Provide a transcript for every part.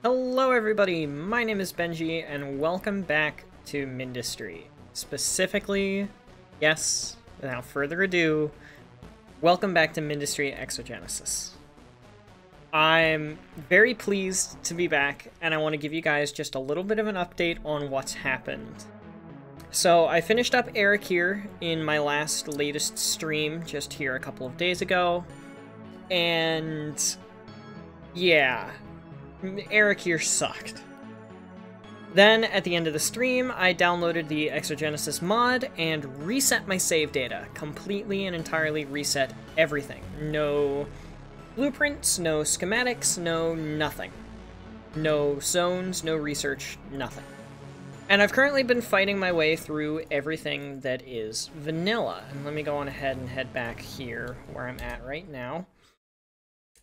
Hello everybody, my name is Benji, and welcome back to Mindustry. Specifically, yes, without further ado, welcome back to Mindustry Exogenesis. I'm very pleased to be back, and I want to give you guys just a little bit of an update on what's happened. So, I finished up Eric here in my latest stream, just here a couple of days ago, and yeah, Eric here sucked. Then, at the end of the stream, I downloaded the Exogenesis mod and reset my save data. Completely and entirely reset everything. No blueprints, no schematics, no nothing. No zones, no research, nothing. And I've currently been fighting my way through everything that is vanilla. And let me go on ahead and head back here where I'm at right now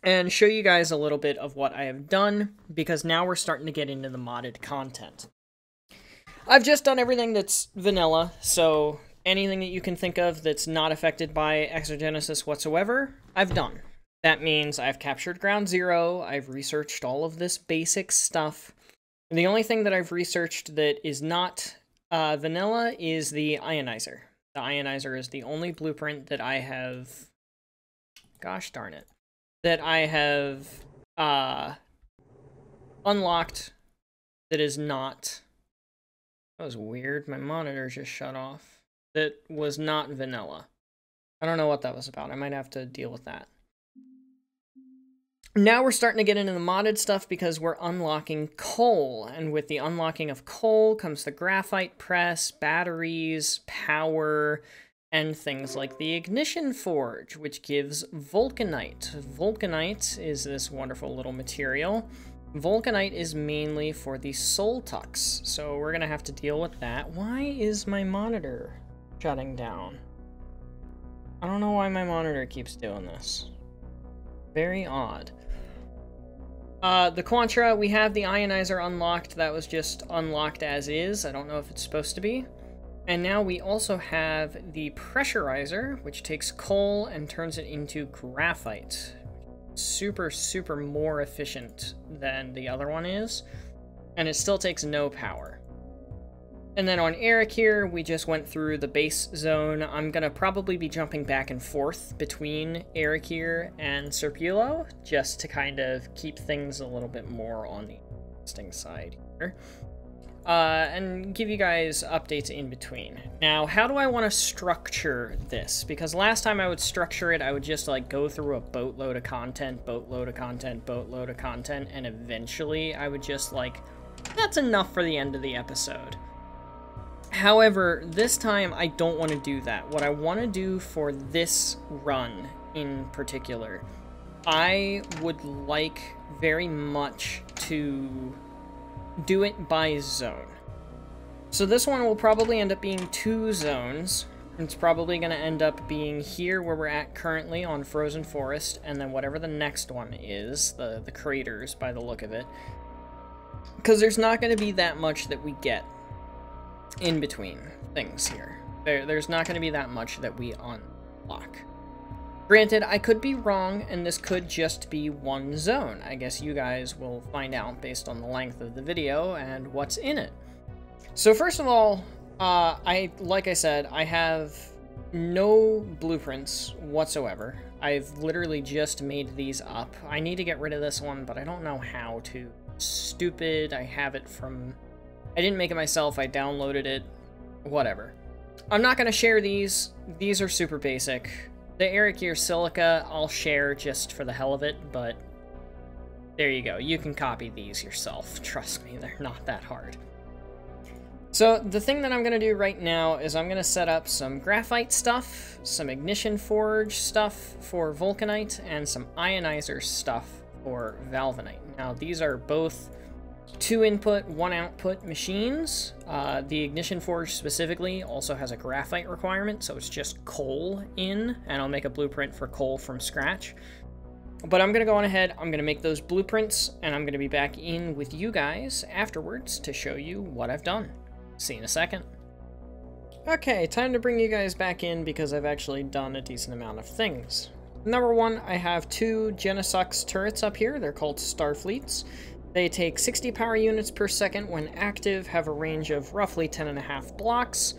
and show you guys a little bit of what I have done, because now we're starting to get into the modded content. I've just done everything that's vanilla, so anything that you can think of that's not affected by Exogenesis whatsoever, I've done. That means I've captured Ground Zero, I've researched all of this basic stuff. The only thing that I've researched that is not vanilla is the Ionizer. The Ionizer is the only blueprint that I have... Gosh darn it. That I have unlocked that is not... That was weird. My monitor just shut off. That was not vanilla. I don't know what that was about. I might have to deal with that. Now we're starting to get into the modded stuff because we're unlocking coal. And with the unlocking of coal comes the graphite press, batteries, power, and things like the ignition forge, which gives vulcanite. Vulcanite is this wonderful little material. Vulcanite is mainly for the soul tux, so we're gonna have to deal with that. Why is my monitor shutting down? I don't know why my monitor keeps doing this. Very odd. The Quantra, we have the Ionizer unlocked. That was just unlocked as is. I don't know if it's supposed to be. And now we also have the pressurizer, which takes coal and turns it into graphite. Super, super more efficient than the other one is. And it still takes no power. And then on Eric here, we just went through the base zone. I'm going to probably be jumping back and forth between Eric here and Serpulo, just to kind of keep things a little bit more on the interesting side here. And give you guys updates in between. Now, how do I want to structure this? Because last time I would structure it, I would just like go through a boatload of content, boatload of content, boatload of content, and eventually I would just like, that's enough for the end of the episode. However, this time I don't want to do that. What I want to do for this run in particular, I would like very much to do it by zone. So this one will probably end up being 2 zones. It's probably going to end up being here where we're at currently on Frozen Forest, and then whatever the next one is, the craters by the look of it. Because there's not going to be that much that we get in between things here. There's not going to be that much that we unlock. Granted, I could be wrong, and this could just be one zone. I guess you guys will find out based on the length of the video and what's in it. So first of all, like I said, I have no blueprints whatsoever. I've literally just made these up. I need to get rid of this one, but I don't know how to. Stupid, I have it from... I didn't make it myself, I downloaded it. Whatever. I'm not going to share these. These are super basic. The Eric here Silica, I'll share just for the hell of it, but there you go. You can copy these yourself. Trust me, they're not that hard. So the thing that I'm going to do right now is I'm going to set up some graphite stuff, some ignition forge stuff for vulcanite, and some ionizer stuff for valvanite. Now these are both 2 input, 1 output machines. The ignition forge specifically also has a graphite requirement, so it's just coal in, and I'll make a blueprint for coal from scratch. But I'm going to go on ahead, I'm going to make those blueprints, and I'm going to be back in with you guys afterwards to show you what I've done. See you in a second. Okay, time to bring you guys back in because I've actually done a decent amount of things. Number 1, I have 2 Genesux turrets up here. They're called Starfleets. They take 60 power units per second when active, have a range of roughly 10.5 blocks,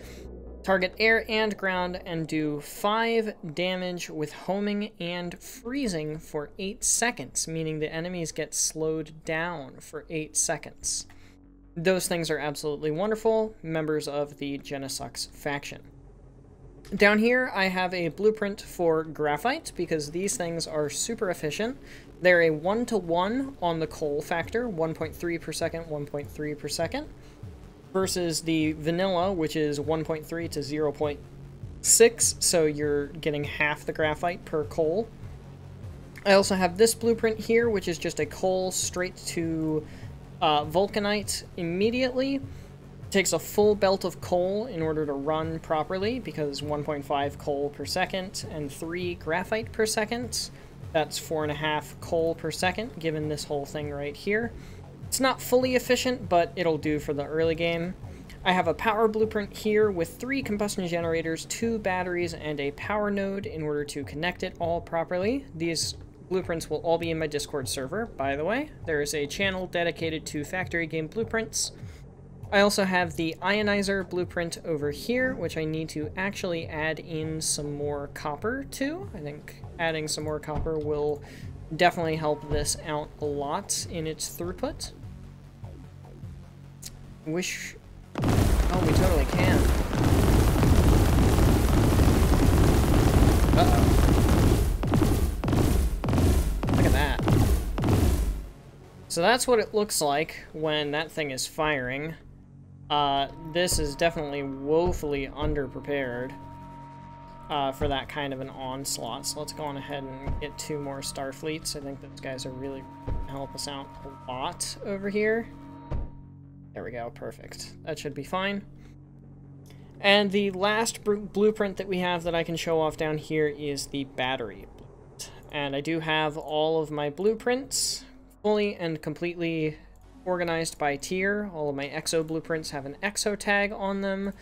target air and ground, and do 5 damage with homing and freezing for 8 seconds, meaning the enemies get slowed down for 8 seconds. Those things are absolutely wonderful, members of the Genesux faction. Down here, I have a blueprint for graphite, because these things are super efficient. They're a 1-to-1 on the coal factor, 1.3 per second, 1.3 per second, versus the vanilla, which is 1.3 to 0.6, so you're getting half the graphite per coal. I also have this blueprint here, which is just a coal straight to vulcanite immediately. It takes a full belt of coal in order to run properly, because 1.5 coal per second and 3 graphite per second. That's 4.5 coal per second, given this whole thing right here. It's not fully efficient, but it'll do for the early game. I have a power blueprint here with 3 combustion generators, 2 batteries, and a power node in order to connect it all properly. These blueprints will all be in my Discord server, by the way. There is a channel dedicated to factory game blueprints. I also have the ionizer blueprint over here, which I need to actually add in some more copper to. I think adding some more copper will definitely help this out a lot in its throughput. Wish... Oh, we totally can. Uh-oh. Look at that. So that's what it looks like when that thing is firing. This is definitely woefully underprepared for that kind of an onslaught. So let's go on ahead and get 2 more Starfleets. I think those guys are really going to help us out a lot over here. There we go, perfect. That should be fine. And the last blueprint that we have that I can show off down here is the battery blueprint. And I do have all of my blueprints fully and completely organized by tier. All of my exo blueprints have an exo tag on them.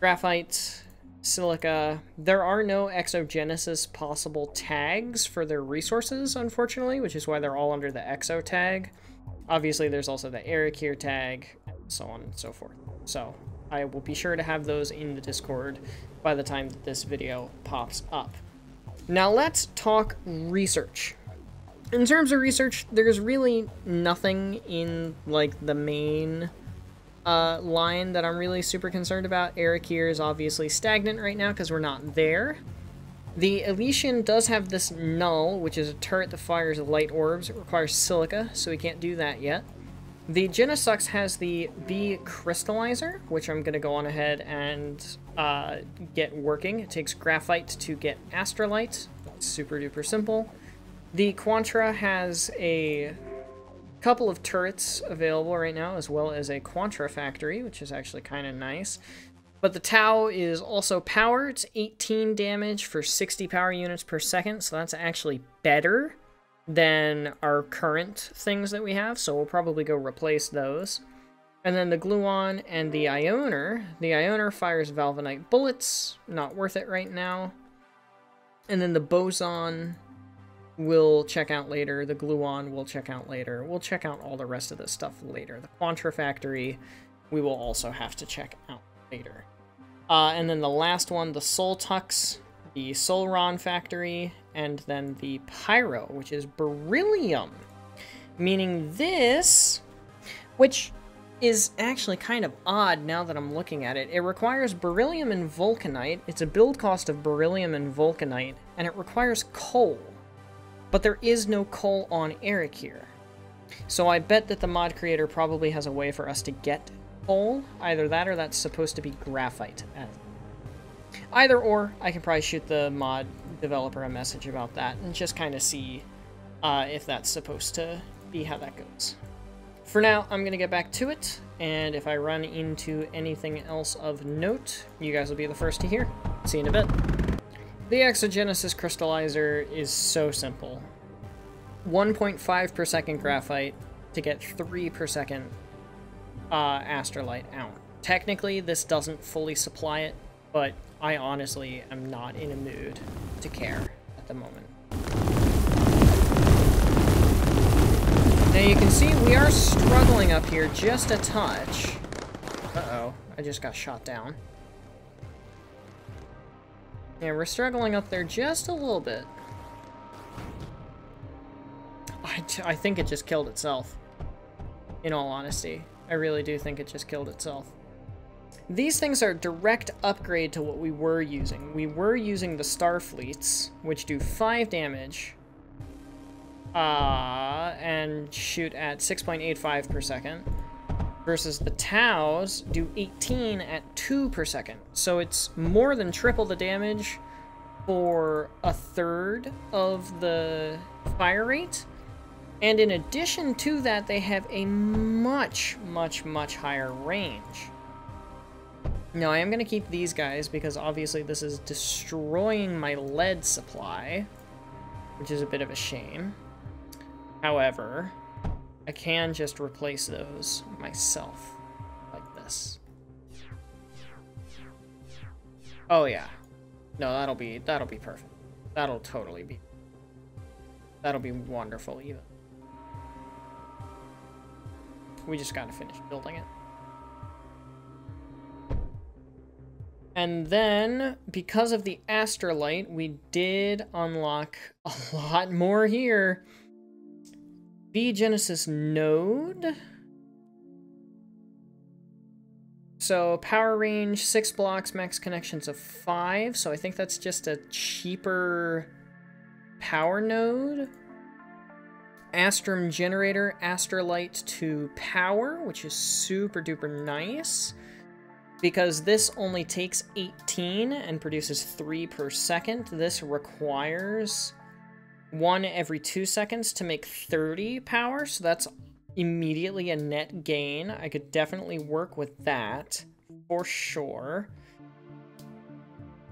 Graphite, silica. There are no exogenesis possible tags for their resources, unfortunately, which is why they're all under the exo tag. Obviously, there's also the Arakir tag, and so on and so forth. So I will be sure to have those in the Discord by the time that this video pops up. Now let's talk research. In terms of research, there's really nothing in, like, the main line that I'm really super concerned about. Arakir is obviously stagnant right now because we're not there. The Elysian does have this null, which is a turret that fires light orbs. It requires silica, so we can't do that yet. The Genesux has the B crystallizer, which I'm going to go on ahead and get working. It takes graphite to get astrolite. That's super duper simple. The Quantra has a couple of turrets available right now, as well as a Quantra factory, which is actually kind of nice. But the Tau is also power. It's 18 damage for 60 power units per second, so that's actually better than our current things that we have, so we'll probably go replace those. And then the Gluon and the Ioner. The Ioner fires Valvanite bullets, not worth it right now. And then the Boson we'll check out later. The Gluon we'll check out later. We'll check out all the rest of this stuff later. The Quantra factory we will also have to check out later. And then the last one, the Soltux, the Solron factory, and then the Pyro, which is beryllium. Meaning this, which is actually kind of odd now that I'm looking at it. It requires beryllium and vulcanite. It's a build cost of beryllium and vulcanite, and it requires coal. But there is no coal on Arakir. So I bet that the mod creator probably has a way for us to get coal. Either that or that's supposed to be graphite. Either or, I can probably shoot the mod developer a message about that and just kind of see if that's supposed to be how that goes. For now, I'm going to get back to it, and if I run into anything else of note, you guys will be the first to hear. See you in a bit. The Exogenesis crystallizer is so simple. 1.5 per second graphite to get 3 per second astrolite out. Technically, this doesn't fully supply it, but I honestly am not in a mood to care at the moment. Now you can see we are struggling up here just a touch. Uh-oh, I just got shot down. Yeah, we're struggling up there just a little bit. I think it just killed itself. In all honesty, I really do think it just killed itself. These things are a direct upgrade to what we were using. We were using the Starfleets, which do 5 damage. And shoot at 6.85 per second. Versus the Taus do 18 at 2 per second. So it's more than triple the damage for a third of the fire rate. And in addition to that, they have a much, much, much higher range. Now, I am going to keep these guys because obviously this is destroying my lead supply, which is a bit of a shame. However, I can just replace those myself, like this. Oh yeah. No, that'll be perfect. That'll be wonderful even. We just gotta finish building it. And then, because of the Astrolite, we did unlock a lot more here. Exogenesis node. So power range 6 blocks, max connections of 5. So I think that's just a cheaper power node. Astrum generator, Astrolite to power, which is super duper nice. Because this only takes 18 and produces 3 per second, this requires 1 every 2 seconds to make 30 power, so that's immediately a net gain. I could definitely work with that, for sure.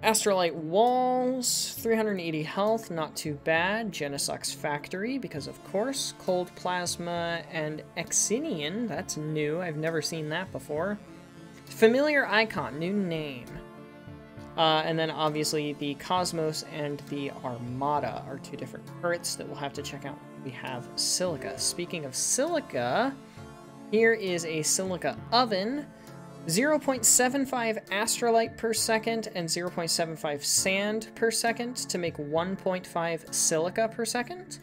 Astrolite walls, 380 health, not too bad. Genesux factory, because of course. Cold plasma and Exinian, that's new, I've never seen that before. Familiar icon, new name. And then obviously the Cosmos and the Armada are 2 different turrets that we'll have to check out. We have Silica. Speaking of Silica, here is a Silica oven. 0.75 Astrolite per second and 0.75 sand per second to make 1.5 Silica per second,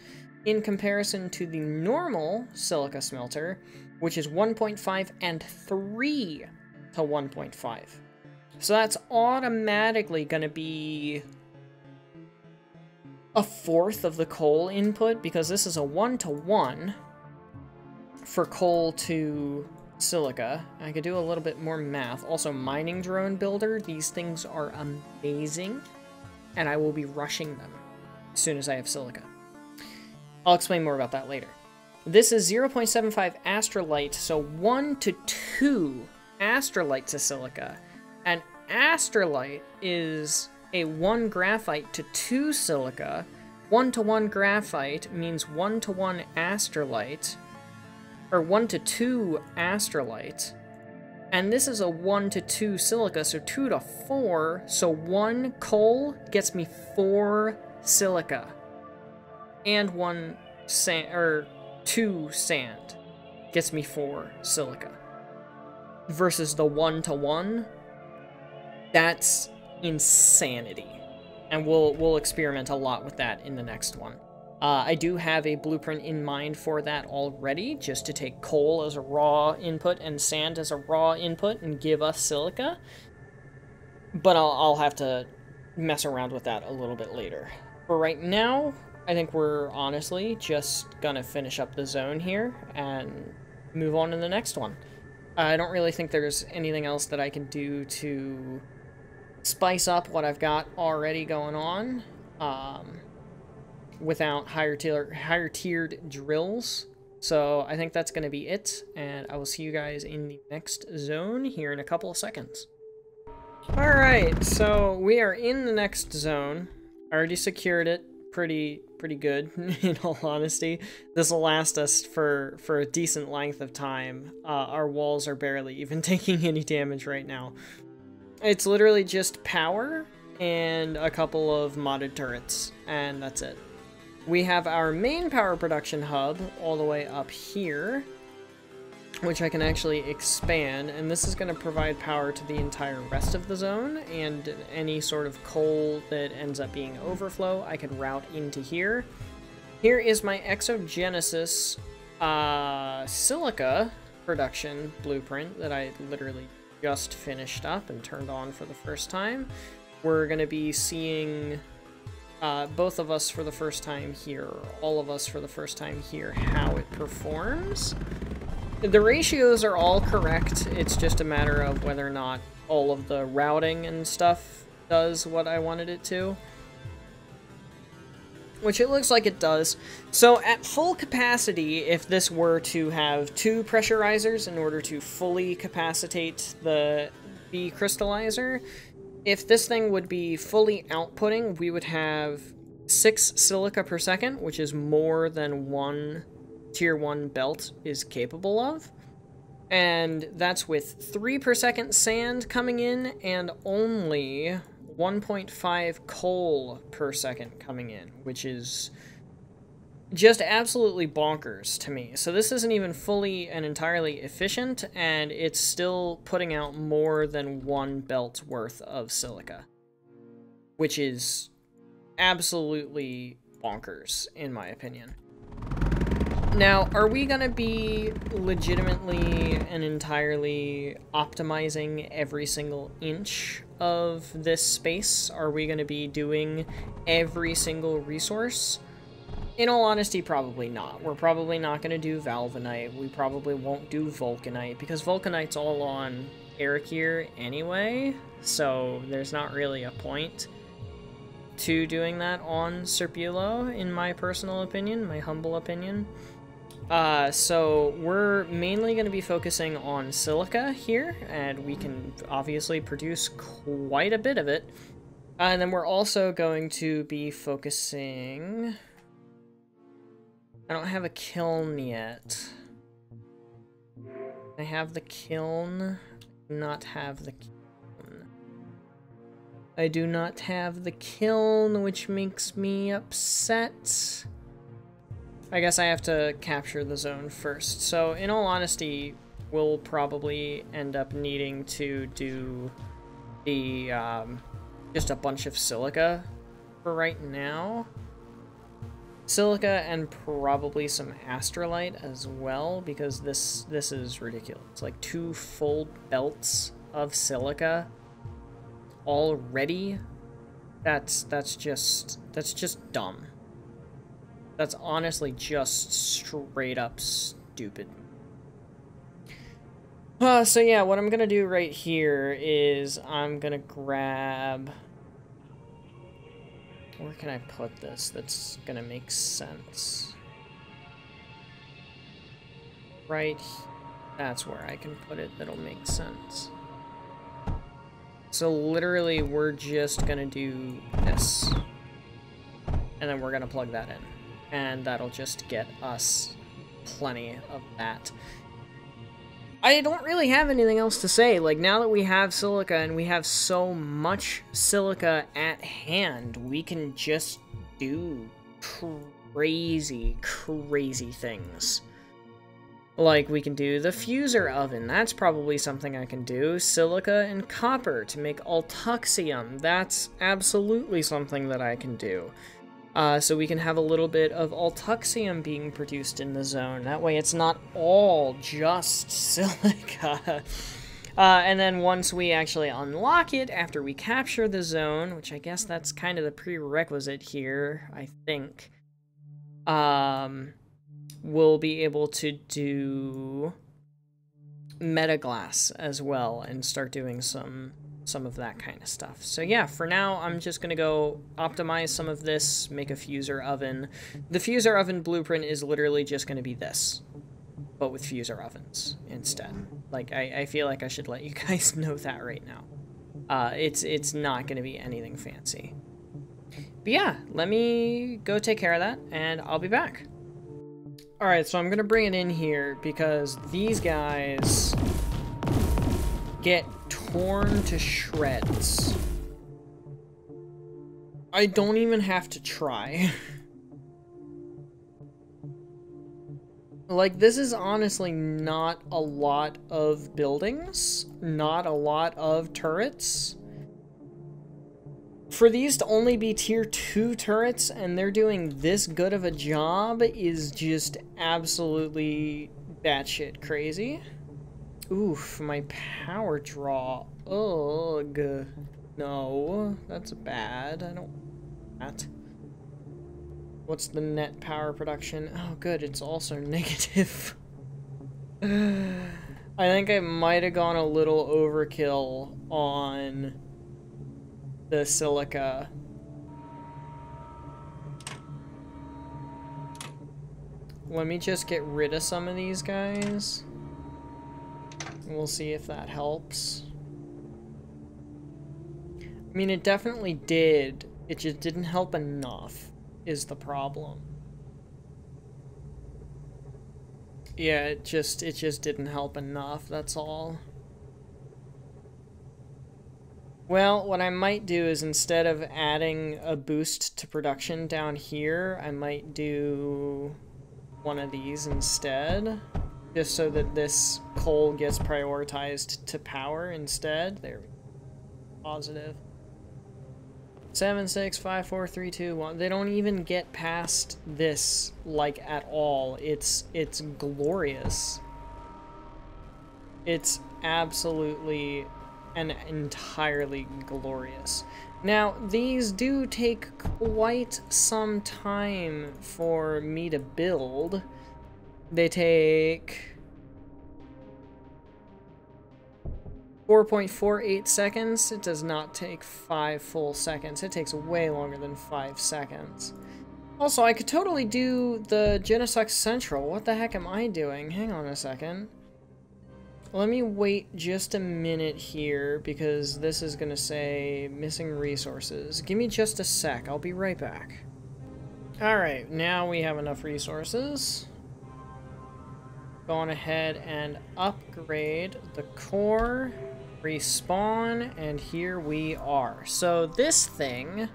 in comparison to the normal Silica smelter, which is 1.5 and 3 to 1.5. So that's automatically going to be a fourth of the coal input, because this is a 1-to-1 for coal to Silica. I could do a little bit more math. Also, mining drone builder. These things are amazing, and I will be rushing them as soon as I have Silica. I'll explain more about that later. This is 0.75 Astrolite, so 1 to 2 Astrolite to Silica. And Astrolite is a 1 graphite to 2 Silica. 1-to-1 graphite means 1-to-1 Astrolite, or 1 to 2 Astrolite. And this is a 1 to 2 Silica, so 2 to 4. So 1 coal gets me 4 Silica. And 1 sand, or 2 sand gets me 4 Silica. Versus the 1-to-1. That's insanity. And we'll experiment a lot with that in the next one. I do have a blueprint in mind for that already, just to take coal as a raw input and sand as a raw input and give us Silica. But I'll have to mess around with that a little bit later. For right now, I think we're honestly just gonna finish up the zone here and move on to the next one. I don't really think there's anything else that I can do to spice up what I've got already going on. Without higher tiered drills. So I think that's going to be it, and I will see you guys in the next zone here in a couple of seconds. Alright, so we are in the next zone. I already secured it pretty good, in all honesty. This will last us for a decent length of time. Our walls are barely even taking any damage right now. It's literally just power and a couple of modded turrets, and that's it. we have our main power production hub all the way up here, which I can actually expand, and this is going to provide power to the entire rest of the zone, and any sort of coal that ends up being overflow, I can route into here. Here is my Exogenesis Silica production blueprint that I literally just finished up and turned on for the first time. We're going to be seeing both of us for the first time here, or all of us for the first time here, how it performs. The ratios are all correct, it's just a matter of whether or not all of the routing and stuff does what I wanted it to. Which it looks like it does. So at full capacity, if this were to have 2 pressurizers in order to fully capacitate the crystallizer, if this thing would be fully outputting, we would have 6 silica per second, which is more than one tier 1 belt is capable of. And that's with 3 per second sand coming in and only 1.5 coal per second coming in, which is just absolutely bonkers to me. So this isn't even fully and entirely efficient, and it's still putting out more than 1 belt worth of silica, which is absolutely bonkers, in my opinion. Now, are we going to be legitimately and entirely optimizing every single inch of this space? Are we going to be doing every single resource? In all honesty, probably not. We're probably not going to do Valvanite. We probably won't do Vulcanite, because Vulcanite's all on Arakir anyway, so there's not really a point to doing that on Serpulo, in my personal opinion, my humble opinion. So we're mainly going to be focusing on silica here, and we can obviously produce quite a bit of it. And then we're also going to be focusing... I don't have a kiln yet. I have the kiln. I do not have the kiln. I do not have the kiln, which makes me upset. I guess I have to capture the zone first. So, in all honesty, we'll probably end up needing to do the, just a bunch of silica for right now. Silica and probably some astrolite as well, because this is ridiculous. It's like 2 full belts of silica already. That's just dumb. That's honestly just straight up stupid. So yeah, what I'm gonna do right here is I'm gonna grab... Where can I put this that's gonna make sense? Right, that's where I can put it that'll make sense. So literally, we're just gonna do this. And then we're gonna plug that in. And that'll just get us plenty of that. I don't really have anything else to say. Like, now that we have silica and we have so much silica at hand, we can just do crazy, crazy things. Like, we can do the fuser oven. That's probably something I can do. Silica and copper to make altuxium. That's absolutely something that I can do. So we can have a little bit of altuxium being produced in the zone. That way it's not all just silica. And then once we actually unlock it, after we capture the zone, which I guess that's kind of the prerequisite here, I think, we'll be able to do metaglass as well and start doing some of that kind of stuff. So yeah, for now, I'm just gonna go optimize some of this, make a fuser oven. The fuser oven blueprint is literally just gonna be this, but with fuser ovens instead. Like, I feel like I should let you guys know that right now. It's not gonna be anything fancy. But yeah, let me go take care of that, and I'll be back. Alright, so I'm gonna bring it in here because these guys get torn to shreds. I don't even have to try. Like, this is honestly not a lot of buildings, not a lot of turrets. For these to only be tier 2 turrets and they're doing this good of a job is just absolutely batshit crazy. Oof, my power draw. Ugh. No, that's bad. I don't want that. What's the net power production? Oh, good, it's also negative. I think I might have gone a little overkill on the Silica. Let me just get rid of some of these guys. We'll see if that helps. I mean, it definitely did. It just didn't help enough, is the problem. Yeah, it just didn't help enough, that's all. Well, what I might do is instead of adding a boost to production down here, I might do one of these instead. Just so that this coal gets prioritized to power instead. There we go. Positive. 7, 6, 5, 4, 3, 2, 1. They don't even get past this, like, at all. It's glorious. It's absolutely and entirely glorious. Now, these do take quite some time for me to build. They take 4.48 seconds. It does not take 5 full seconds. It takes way longer than 5 seconds. Also, I could totally do the Genesis Central. What the heck am I doing? Hang on a second. Let me wait just a minute here because this is going to say missing resources. Give me just a sec. I'll be right back. Alright, now we have enough resources. Go on ahead and upgrade the core, respawn, and here we are. So this thing,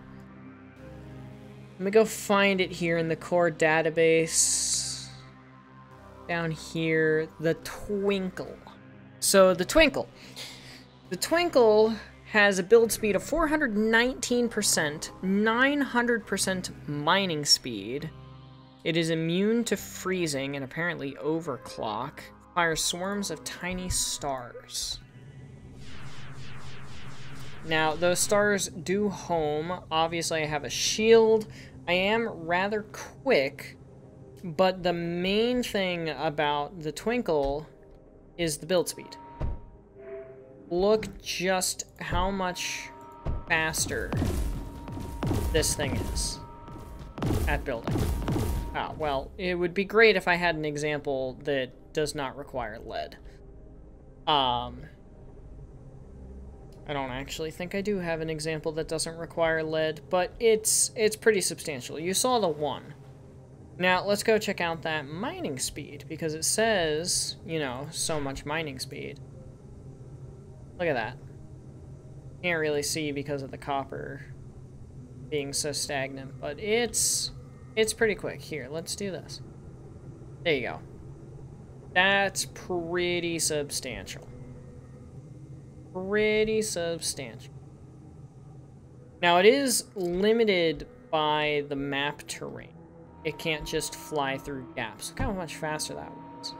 let me go find it here in the core database. Down here, the Twinkle. So the Twinkle has a build speed of 419%, 900% mining speed. It is immune to freezing and apparently overclock. Fires swarms of tiny stars. Now, those stars do home. Obviously, I have a shield. I am rather quick, but the main thing about the Twinkle is the build speed. Look just how much faster this thing is at building. Ah, well, it would be great if I had an example that does not require lead. I don't actually think I do have an example that doesn't require lead, but it's pretty substantial. You saw the one. Now, let's go check out that mining speed, because it says, you know, so much mining speed. Look at that. Can't really see because of the copper being so stagnant, but it's pretty quick. Here, let's do this. There you go. That's pretty substantial. Pretty substantial. Now, it is limited by the map terrain. It can't just fly through gaps. Look how much faster that was.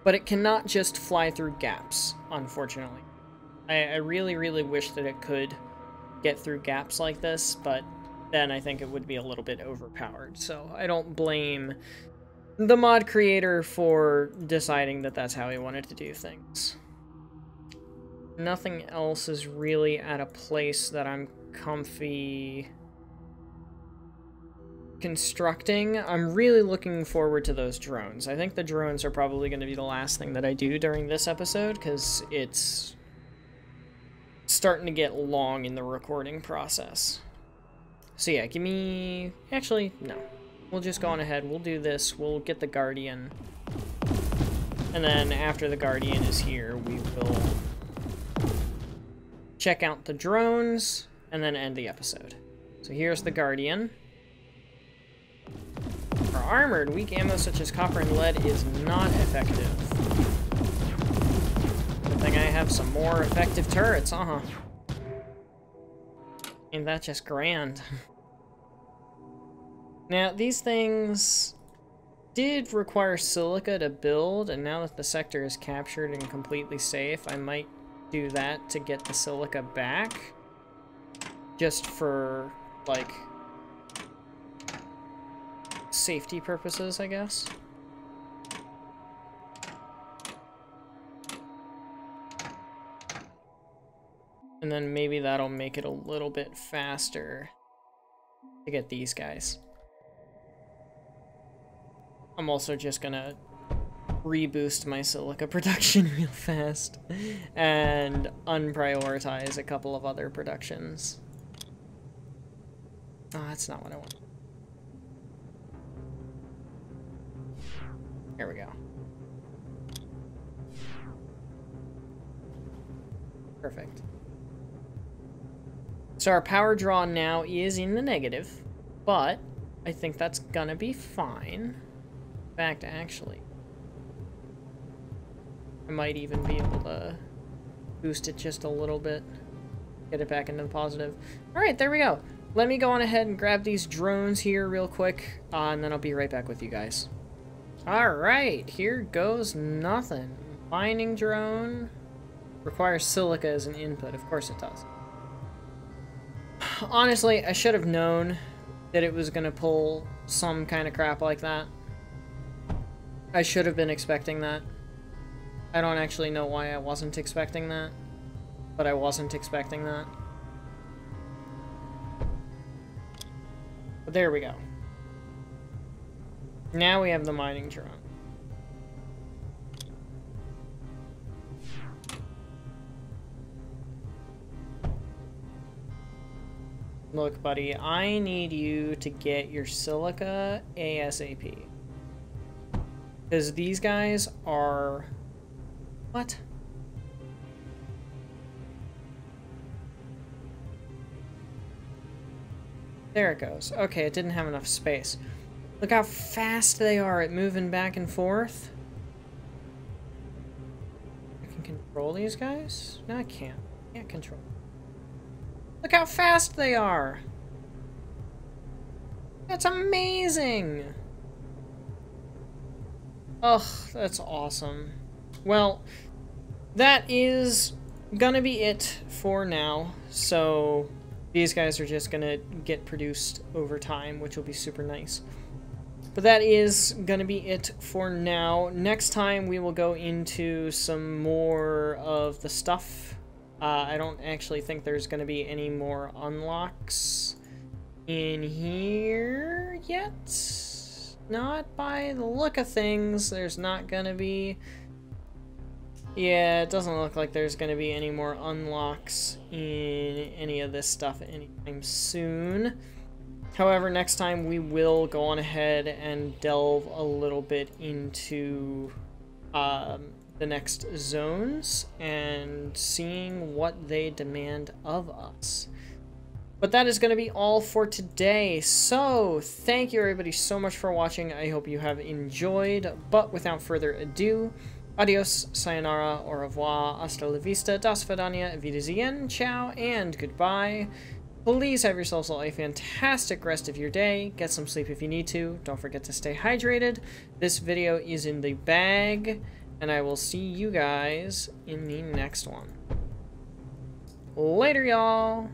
But it cannot just fly through gaps, unfortunately. I really, really wish that it could get through gaps like this, but then I think it would be a little bit overpowered. So I don't blame the mod creator for deciding that that's how he wanted to do things. Nothing else is really at a place that I'm comfy constructing. I'm really looking forward to those drones. I think the drones are probably going to be the last thing that I do during this episode, because it's starting to get long in the recording process. So yeah, give me... Actually, no. We'll just go on ahead. We'll do this. We'll get the Guardian. And then after the Guardian is here, we will check out the drones and then end the episode. So here's the Guardian. armored. Weak ammo such as copper and lead is not effective. Good thing I have some more effective turrets, Ain't that just grand? Now, these things did require silica to build, and now that the sector is captured and completely safe, I might do that to get the silica back. Just for, like, safety purposes, I guess. And then maybe that'll make it a little bit faster to get these guys. I'm also just gonna reboost my silica production real fast and unprioritize a couple of other productions. Oh, that's not what I want. Here we go. Perfect. So our power draw now is in the negative, but I think that's gonna be fine. In fact, actually, I might even be able to boost it just a little bit, get it back into the positive. All right, there we go. Let me go on ahead and grab these drones here real quick, and then I'll be right back with you guys. All right, here goes nothing. Mining drone requires silica as an input. Of course it does. Honestly, I should have known that it was gonna pull some kind of crap like that. I should have been expecting that. I don't actually know why I wasn't expecting that, but I wasn't expecting that. But there we go. Now we have the mining drone. Look, buddy, I need you to get your silica ASAP. Because these guys are... What? There it goes. Okay, it didn't have enough space. Look how fast they are at moving back and forth. I can control these guys? No, I can't. I can't control. Look how fast they are! That's amazing! Ugh, that's awesome. Well, that is gonna be it for now. So these guys are just gonna get produced over time, which will be super nice. But that is gonna be it for now. Next time we will go into some more of the stuff. I don't actually think there's gonna be any more unlocks in here yet. Not by the look of things, there's not gonna be. Yeah, it doesn't look like there's gonna be any more unlocks in any of this stuff anytime soon. However, next time we will go on ahead and delve a little bit into the next zones and seeing what they demand of us. But that is going to be all for today. So, thank you everybody so much for watching. I hope you have enjoyed. But without further ado, adios, sayonara, au revoir, hasta la vista, das vidania, wiedersehen, ciao, and goodbye. Please have yourselves all a fantastic rest of your day. Get some sleep if you need to. Don't forget to stay hydrated. This video is in the bag, and I will see you guys in the next one. Later, y'all!